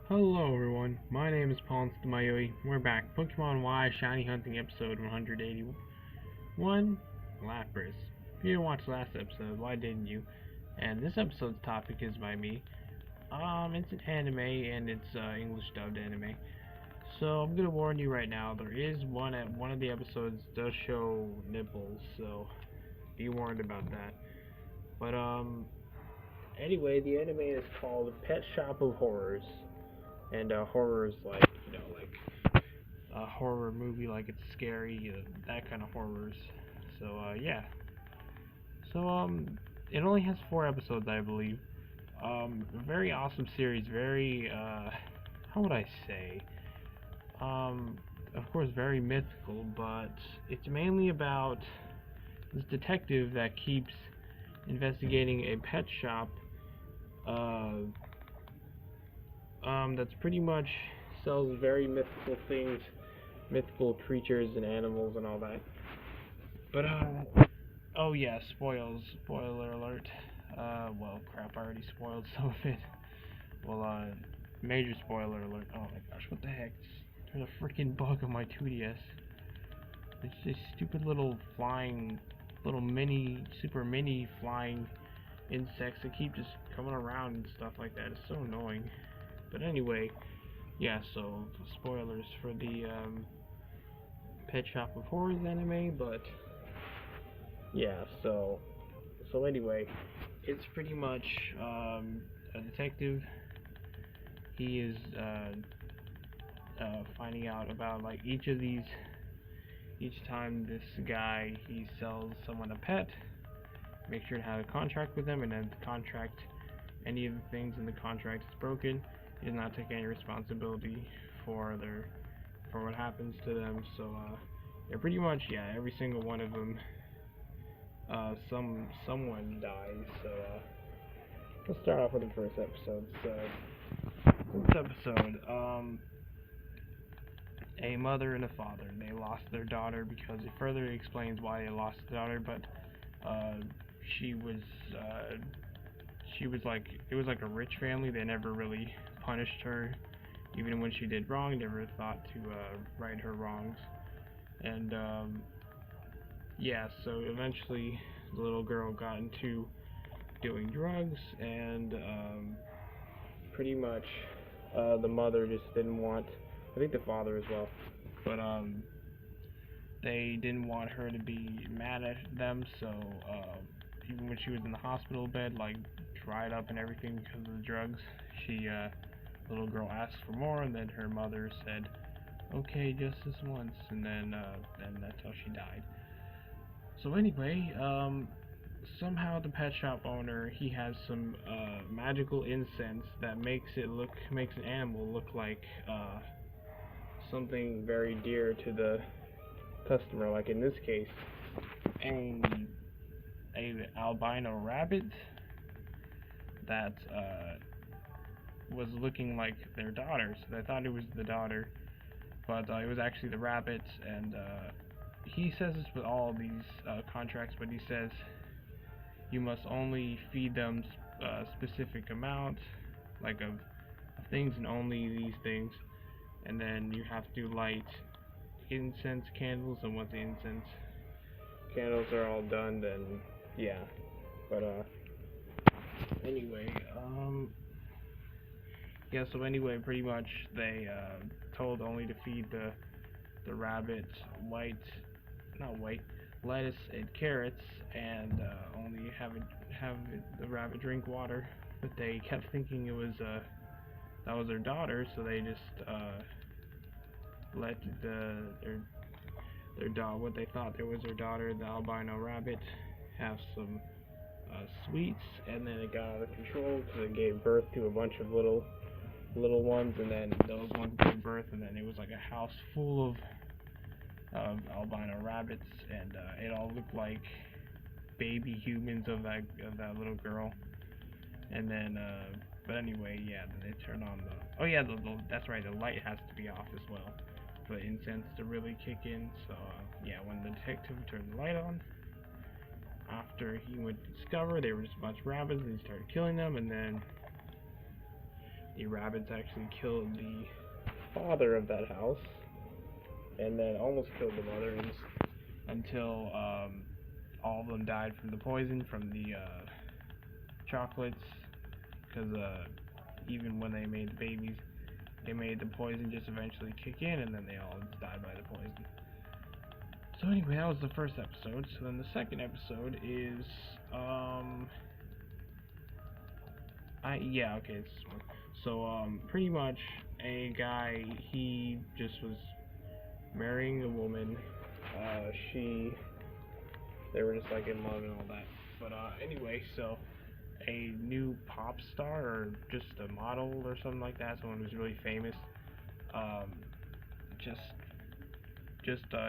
Hello everyone, my name is Paul Mayoi. We're back. Pokemon Y Shiny Hunting episode 181, Lapras. If you didn't watch last episode, why didn't you? And this episode's topic is by me. It's an anime and it's English dubbed anime. So I'm gonna warn you right now, there is one of the episodes does show nipples, so be warned about that. But anyway, the anime is called Pet Shop of Horrors. And horror is like, like a horror movie, like it's scary, that kind of horrors. So, yeah. So, it only has 4 episodes, I believe. Very awesome series, very, how would I say? Of course, very mythical, but it's mainly about this detective that keeps investigating a pet shop, uh, that's pretty much sells very mythical things, mythical creatures and animals and all that. But oh yeah, spoiler alert. Well, crap, I already spoiled some of it. Well, major spoiler alert. Oh my gosh, what the heck? There's a freaking bug on my 2DS. It's this stupid little flying, super mini flying insects that keep just coming around and stuff like that. It's so annoying. But anyway, yeah, so spoilers for the Pet Shop of Horrors anime, but yeah, so anyway, it's pretty much a detective. He is finding out about like each time this guy he sells someone a pet, make sure to have a contract with them, and then the contract, any of the things in the contract is broken, he does not take any responsibility for what happens to them. So yeah, pretty much, yeah, every single one of them, someone dies. So let's start off with the first episode. So this episode, a mother and a father, they lost their daughter, because it further explains why they lost the daughter, but uh, she was uh, she was like, it was like a rich family. They never really punished her, even when she did wrong. Never thought to right her wrongs. And yeah, so eventually the little girl got into doing drugs, and pretty much the mother just didn't want, I think the father as well, but they didn't want her to be mad at them, so even when she was in the hospital bed, like dried up and everything because of the drugs, she, little girl asked for more, and then her mother said, okay, just this once, and then that's how she died. So anyway, somehow the pet shop owner, he has some magical incense that makes an animal look like something very dear to the customer. Like in this case, a albino rabbit that was looking like their daughter. So they thought it was the daughter, but it was actually the rabbit. And he says this with all these contracts, but he says you must only feed them a specific amount, like of things, and only these things. And then you have to light incense candles, and once the incense candles are all done, then yeah. But anyway, yeah. So anyway, pretty much they told only to feed the rabbit white, not white, lettuce and carrots, and only have the rabbit drink water. But they kept thinking it was that was their daughter, so they just let their dog, what they thought there was their daughter, the albino rabbit, have some sweets, and then it got out of control because it gave birth to a bunch of little ones, and then those ones gave birth, and then it was like a house full of albino rabbits, and it all looked like baby humans of that little girl. And then but anyway, yeah, then they turn on the, oh yeah, that's right, the light has to be off as well for the incense to really kick in. So yeah, when the detective turned the light on, after he went to discover they were just a bunch of rabbits, and he started killing them, and then the rabbits actually killed the father of that house, and then almost killed the mother, until all of them died from the poison from the chocolates, because even when they made the babies, they made the poison just eventually kick in, and then they all died by the poison. So anyway, that was the first episode. So then the second episode is it's this one. So pretty much a guy, he just was marrying a woman. They were just like in love and all that. But anyway, so a new pop star, or just a model or something like that, someone who's really famous, just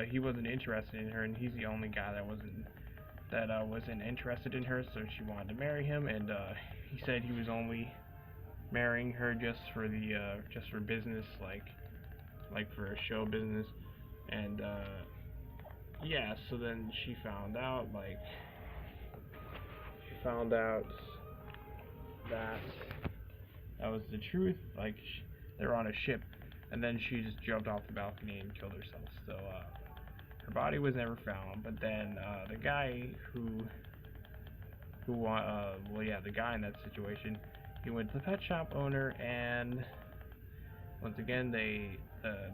he wasn't interested in her, and he's the only guy that wasn't interested in her, so she wanted to marry him, and he said he was only marrying her just for business, like for a show business. And yeah, so then she found out that that was the truth. Like, they're on a ship, and then she just jumped off the balcony and killed herself. So her body was never found. But then the guy the guy in that situation, he went to the pet shop owner, and once again the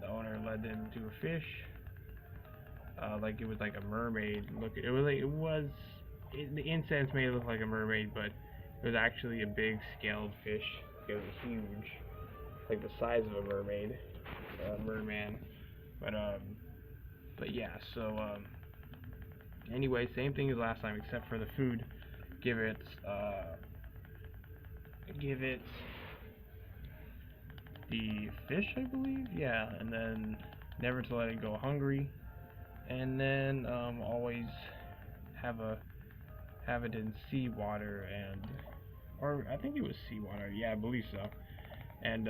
owner led them to a fish. Like it was like a mermaid. The incense made it look like a mermaid, but it was actually a big scaled fish. It was huge, like the size of a mermaid, merman. But yeah. So anyway, same thing as last time, except for the food. Give it the fish, I believe. Yeah, and then never to let it go hungry, and then always have it in seawater, or I think it was seawater. Yeah, I believe so. And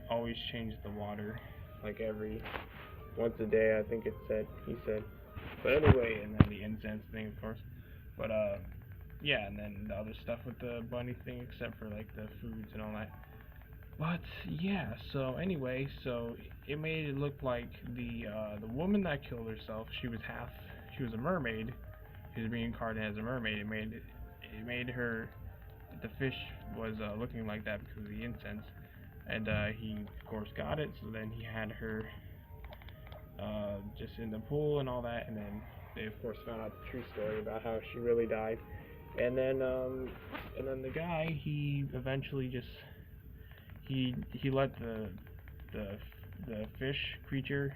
always change the water, like once a day, I think he said. But anyway, and then the incense thing, of course. But yeah, and then the other stuff with the bunny thing, except for like the foods and all that. But yeah, so anyway, so it made it look like the woman that killed herself, she was a mermaid. She was reincarnated as a mermaid. It made her, the fish was looking like that because of the incense, and he of course got it. So then he had her just in the pool and all that, and then they of course found out the true story about how she really died. And then the guy, he eventually just he let the fish creature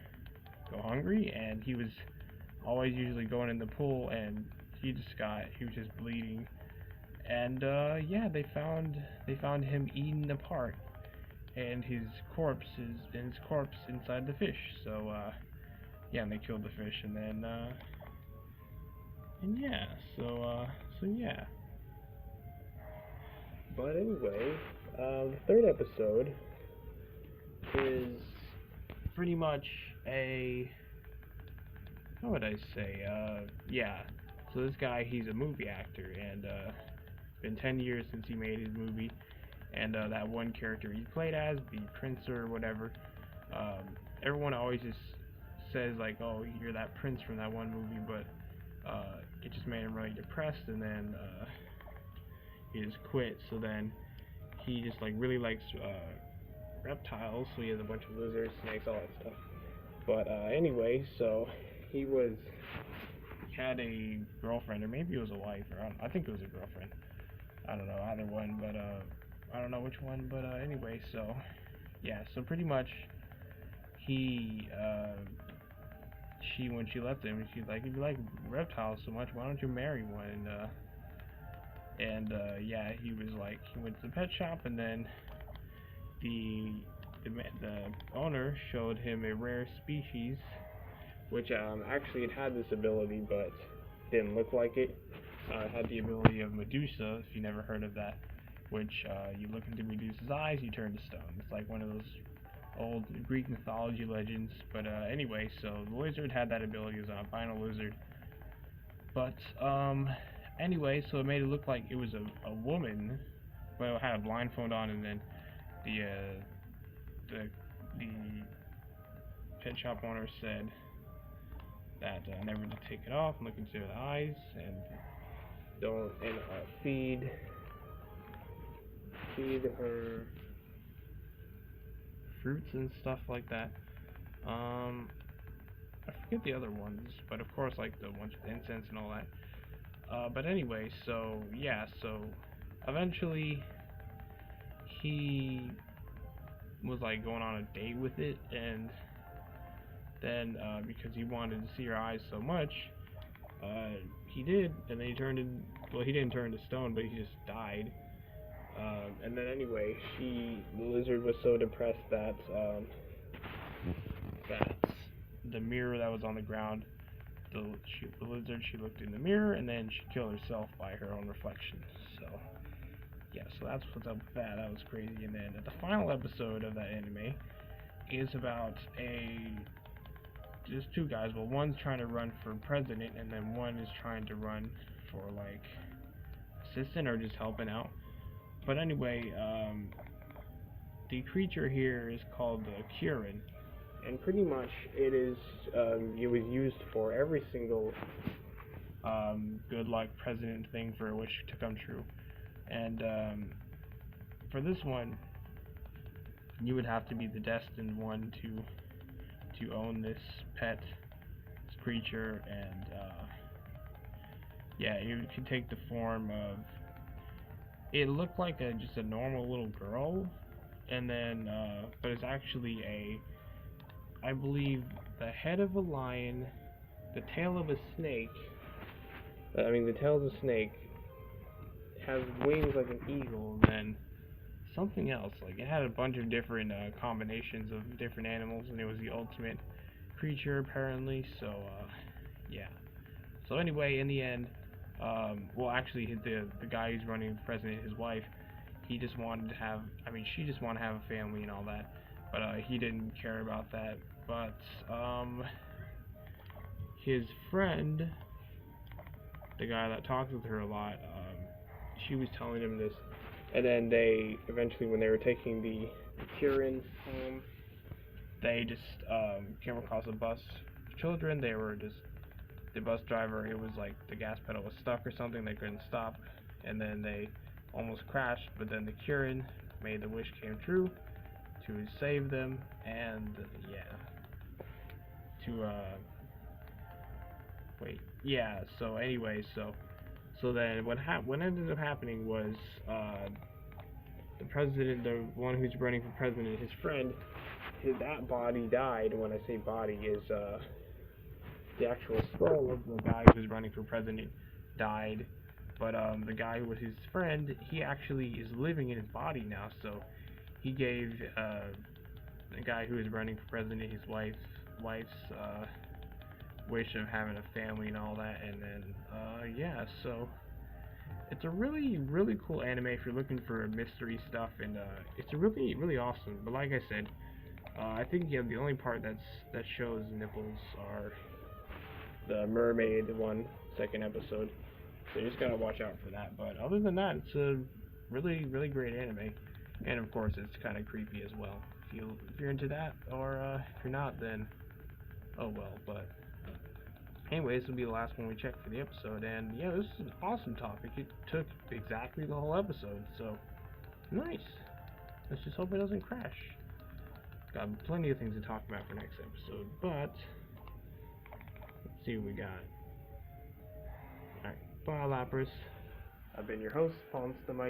go hungry, and he was always usually going in the pool, and he was just bleeding. And yeah, they found him eaten apart, and his corpse inside the fish. So yeah, and they killed the fish, and then and yeah, so yeah. But anyway, the third episode is pretty much how would I say, yeah, so this guy, he's a movie actor, and it's been 10 years since he made his movie, and that one character he played as, the prince or whatever, everyone always just says, like, oh, you're that prince from that one movie, but it just made him really depressed, and then he just quit. So then he just like really likes reptiles, so he has a bunch of lizards, snakes, all that stuff. But anyway, so he had a girlfriend, or maybe it was a wife, or I think it was a girlfriend. I don't know, either one, but I don't know which one. But anyway, so yeah, so pretty much when she left him, she's like, if you like reptiles so much, why don't you marry one? And yeah, he was like, he went to the pet shop, and then the owner showed him a rare species, which actually it had this ability, but didn't look like it. It had the ability of Medusa, if you never heard of that, which you look into Medusa's eyes, you turn to stone. It's like one of those old Greek mythology legends. But anyway, so the lizard had that ability. It was an albino lizard. But anyway, so it made it look like it was a woman, but it had a blindfold on, and then the pet shop owner said that never to take it off and look into the eyes, and don't feed her fruits and stuff like that. I forget the other ones, but of course, like the ones with incense and all that. But anyway, so yeah, so eventually he was like going on a date with it, and then because he wanted to see her eyes so much, he did, and then he turned in. Well, he didn't turn to stone, but he just died. And then anyway, the lizard was so depressed that the mirror that was on the ground, the lizard, she looked in the mirror, and then she killed herself by her own reflection. So yeah, so that's what's up with that. That was crazy. And then the final episode of that anime is about just two guys. Well, one's trying to run for president, and then one is trying to run for like assistant or just helping out. But anyway, the creature here is called Kirin, and pretty much it was used for every single good luck president thing for a wish to come true. And for this one, you would have to be the destined one to own this pet, this creature, and yeah, you could take the form of. It looked like just a normal little girl, and then but it's actually I believe, the head of a lion, the tail of a snake. The tail of a snake has wings like an eagle, and then something else. Like, it had a bunch of different combinations of different animals, and it was the ultimate creature apparently. So yeah. So anyway, in the end, well, actually, the guy who's running for president, his wife, he just wanted to have. She just wanted to have a family and all that, but he didn't care about that. But his friend, the guy that talks with her a lot, she was telling him this, and then they eventually, when they were taking the Kirin home, they just came across a bus of children. They were just the bus driver. It was like the gas pedal was stuck or something. They couldn't stop, and then they almost crashed. But then the Kirin made the wish came true to save them, and yeah. So anyway, so then what ended up happening was the president, the one who's running for president, his friend, that body died. When I say body, is the actual skull of the guy who's running for president died. But the guy who was his friend, he actually is living in his body now. So he gave the guy who is running for president his wife's wish of having a family and all that. And then yeah, so it's a really, really cool anime if you're looking for mystery stuff, and it's really, really awesome. But like I said, I think the only part that shows nipples are the mermaid second episode. So you just gotta watch out for that. But other than that, it's a really, really great anime, and of course it's kind of creepy as well. If you're into that, or if you're not, then oh well. But anyways, this will be the last one we check for the episode, and yeah, this is an awesome topic. It took exactly the whole episode, so nice. Let's just hope it doesn't crash. Got plenty of things to talk about for next episode, but let's see what we got. Alright, bye Lapras. I've been your host, Palms to my